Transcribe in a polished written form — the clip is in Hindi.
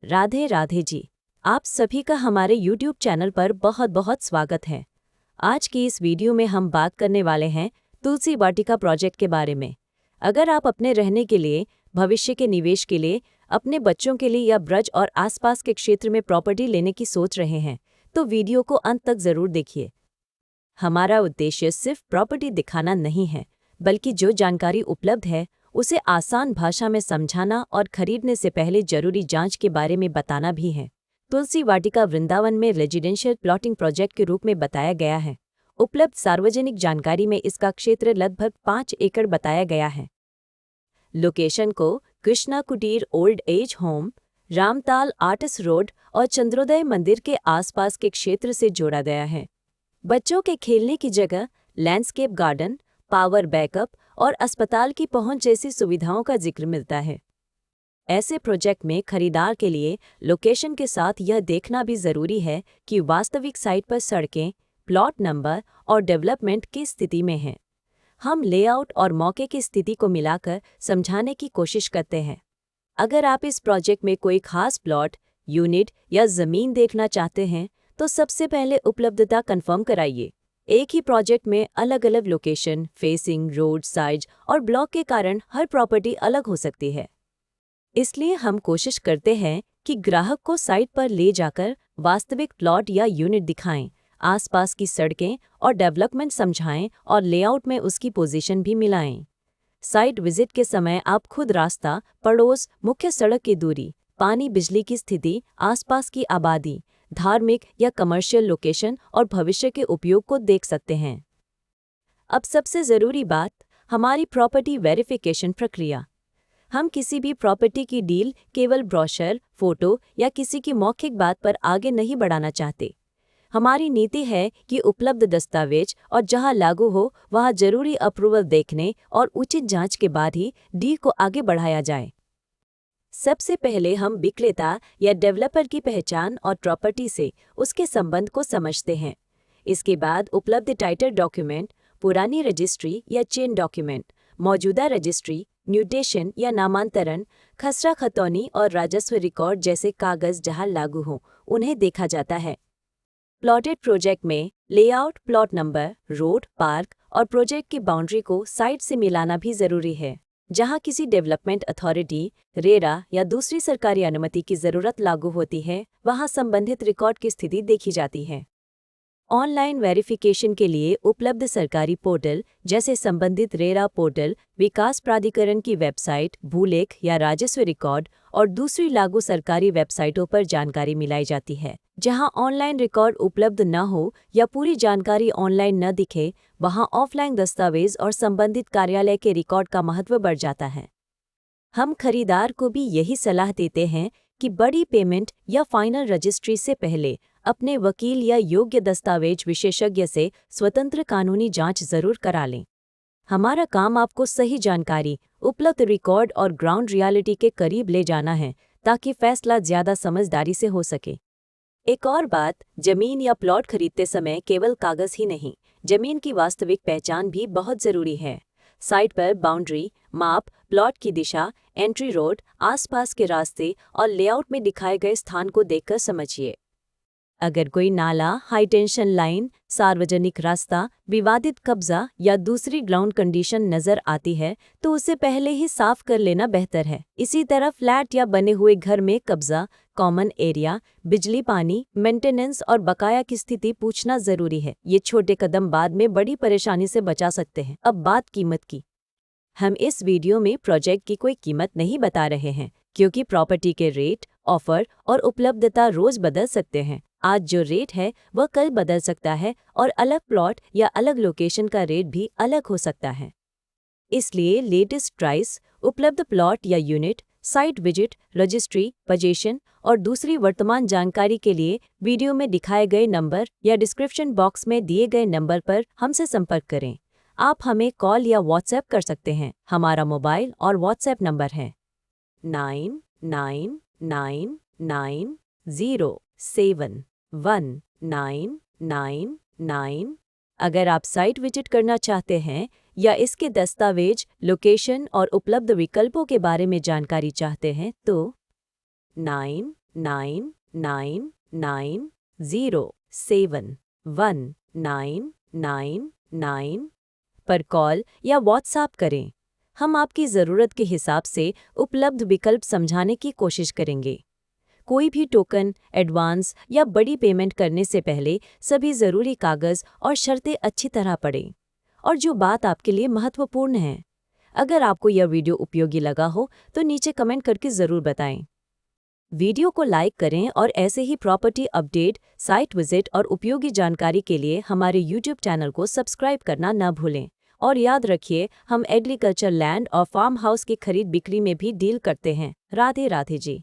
राधे राधे जी। आप सभी का हमारे YouTube चैनल पर बहुत बहुत स्वागत है। आज की इस वीडियो में हम बात करने वाले हैं तुलसी वाटिका प्रोजेक्ट के बारे में। अगर आप अपने रहने के लिए, भविष्य के निवेश के लिए, अपने बच्चों के लिए या ब्रज और आसपास के क्षेत्र में प्रॉपर्टी लेने की सोच रहे हैं, तो वीडियो को अंत तक जरूर देखिए। हमारा उद्देश्य सिर्फ प्रॉपर्टी दिखाना नहीं है, बल्कि जो जानकारी उपलब्ध है उसे आसान भाषा में समझाना और खरीदने से पहले जरूरी जांच के बारे में बताना भी है। तुलसी वाटिका वृंदावन में रेजिडेंशियल प्लॉटिंग प्रोजेक्ट के रूप में बताया गया है। उपलब्ध सार्वजनिक जानकारी में इसका क्षेत्र लगभग 5 एकड़ बताया गया है। लोकेशन को कृष्णा कुटीर old age home, Ramtal artist road और चंद्रोदय मंदिर के आसपास के क्षेत्र से जोड़ा गया है। बच्चों के खेलने की जगह, लैंडस्केप गार्डन, पावर बैकअप और अस्पताल की पहुंच जैसी सुविधाओं का जिक्र मिलता है। ऐसे प्रोजेक्ट में खरीदार के लिए लोकेशन के साथ यह देखना भी जरूरी है कि वास्तविक साइट पर सड़कें, प्लॉट नंबर और डेवलपमेंट किस स्थिति में हैं। हम लेआउट और मौके की स्थिति को मिलाकर समझाने की कोशिश करते हैं। अगर आप इस प्रोजेक्ट में कोई खास प्लॉट, यूनिट या जमीन देखना चाहते हैं, तो सबसे पहले उपलब्धता कंफर्म कराइए। एक ही प्रोजेक्ट में अलग अलग लोकेशन, फेसिंग, रोड साइज और ब्लॉक के कारण हर प्रॉपर्टी अलग हो सकती है। इसलिए हम कोशिश करते हैं कि ग्राहक को साइट पर ले जाकर वास्तविक प्लॉट या यूनिट दिखाएं, आसपास की सड़कें और डेवलपमेंट समझाएं और लेआउट में उसकी पोजीशन भी मिलाएं। साइट विजिट के समय आप खुद रास्ता, पड़ोस, मुख्य सड़क की दूरी, पानी बिजली की स्थिति, आसपास की आबादी, धार्मिक या कमर्शियल लोकेशन और भविष्य के उपयोग को देख सकते हैं। अब सबसे ज़रूरी बात, हमारी प्रॉपर्टी वेरिफिकेशन प्रक्रिया। हम किसी भी प्रॉपर्टी की डील केवल ब्रोशर, फोटो या किसी की मौखिक बात पर आगे नहीं बढ़ाना चाहते। हमारी नीति है कि उपलब्ध दस्तावेज और जहां लागू हो वहां जरूरी अप्रूवल देखने और उचित जांच के बाद ही डील को आगे बढ़ाया जाए। सबसे पहले हम विक्रेता या डेवलपर की पहचान और प्रॉपर्टी से उसके संबंध को समझते हैं। इसके बाद उपलब्ध टाइटल डॉक्यूमेंट, पुरानी रजिस्ट्री या चेन डॉक्यूमेंट, मौजूदा रजिस्ट्री, म्यूटेशन या नामांतरण, खसरा खतौनी और राजस्व रिकॉर्ड जैसे कागज जहां लागू हों, उन्हें देखा जाता है। प्लॉटेड प्रोजेक्ट में layout, plot number, road, park और प्रोजेक्ट की बाउंड्री को साइट से मिलाना भी जरूरी है। जहां किसी डेवलपमेंट अथॉरिटी, रेरा या दूसरी सरकारी अनुमति की जरूरत लागू होती है, वहां संबंधित रिकॉर्ड की स्थिति देखी जाती है। ऑनलाइन वेरिफिकेशन के लिए उपलब्ध सरकारी पोर्टल जैसे संबंधित रेरा पोर्टल, विकास प्राधिकरण की वेबसाइट, भूलेख या राजस्व रिकॉर्ड और दूसरी लागू सरकारी वेबसाइटों पर जानकारी मिलाई जाती है। जहां ऑनलाइन रिकॉर्ड उपलब्ध न हो या पूरी जानकारी ऑनलाइन न दिखे, वहां ऑफलाइन दस्तावेज और संबंधित कार्यालय के रिकॉर्ड का महत्व बढ़ जाता है। हम खरीदार को भी यही सलाह देते हैं कि बड़ी पेमेंट या फाइनल रजिस्ट्री से पहले अपने वकील या योग्य दस्तावेज विशेषज्ञ से स्वतंत्र कानूनी जांच जरूर करा लें। हमारा काम आपको सही जानकारी, उपलब्ध रिकॉर्ड और ग्राउंड रियलिटी के करीब ले जाना है, ताकि फैसला ज्यादा समझदारी से हो सके। एक और बात, जमीन या प्लॉट खरीदते समय केवल कागज ही नहीं, जमीन की वास्तविक पहचान भी बहुत जरूरी है। साइट पर बाउंड्री, माप, प्लॉट की दिशा, एंट्री रोड, आसपास के रास्ते और लेआउट में दिखाए गए स्थान को देखकर समझिए। अगर कोई नाला, हाई टेंशन लाइन, सार्वजनिक रास्ता, विवादित कब्जा या दूसरी ग्राउंड कंडीशन नजर आती है, तो उसे पहले ही साफ कर लेना बेहतर है। इसी तरह फ्लैट या बने हुए घर में कब्जा, कॉमन एरिया, बिजली पानी, मेंटेनेंस और बकाया की स्थिति पूछना जरूरी है। ये छोटे कदम बाद में बड़ी परेशानी से बचा सकते हैं। अब बात कीमत की। हम इस वीडियो में प्रोजेक्ट की कोई कीमत नहीं बता रहे हैं, क्योंकि प्रॉपर्टी के रेट, ऑफर और उपलब्धता रोज बदल सकते हैं। आज जो रेट है वह कल बदल सकता है और अलग प्लॉट या अलग लोकेशन का रेट भी अलग हो सकता है। इसलिए लेटेस्ट प्राइस, उपलब्ध प्लॉट या unit, site visit, registry, position और दूसरी वर्तमान जानकारी के लिए वीडियो में दिखाए गए नंबर या डिस्क्रिप्शन बॉक्स में दिए गए नंबर पर हमसे संपर्क करें। आप हमें कॉल या व्हाट्सएप कर सकते हैं। हमारा मोबाइल और व्हाट्सएप नंबर है 9999071999। अगर आप साइट विजिट करना चाहते हैं या इसके दस्तावेज, लोकेशन और उपलब्ध विकल्पों के बारे में जानकारी चाहते हैं तो 9999 99990719999 पर कॉल या व्हाट्सएप करें। हम आपकी ज़रूरत के हिसाब से उपलब्ध विकल्प समझाने की कोशिश करेंगे। कोई भी टोकन, एडवांस या बड़ी पेमेंट करने से पहले सभी ज़रूरी कागज़ और शर्तें अच्छी तरह पढ़ें। और जो बात आपके लिए महत्वपूर्ण है, अगर आपको यह वीडियो उपयोगी लगा हो तो नीचे कमेंट करके ज़रूर बताएं। वीडियो को लाइक करें और ऐसे ही प्रॉपर्टी अपडेट, साइट विजिट और उपयोगी जानकारी के लिए हमारे YouTube चैनल को सब्सक्राइब करना न भूलें। और याद रखिए, हम एग्रीकल्चर लैंड और फार्म हाउस की खरीद बिक्री में भी डील करते हैं। राधे राधे जी।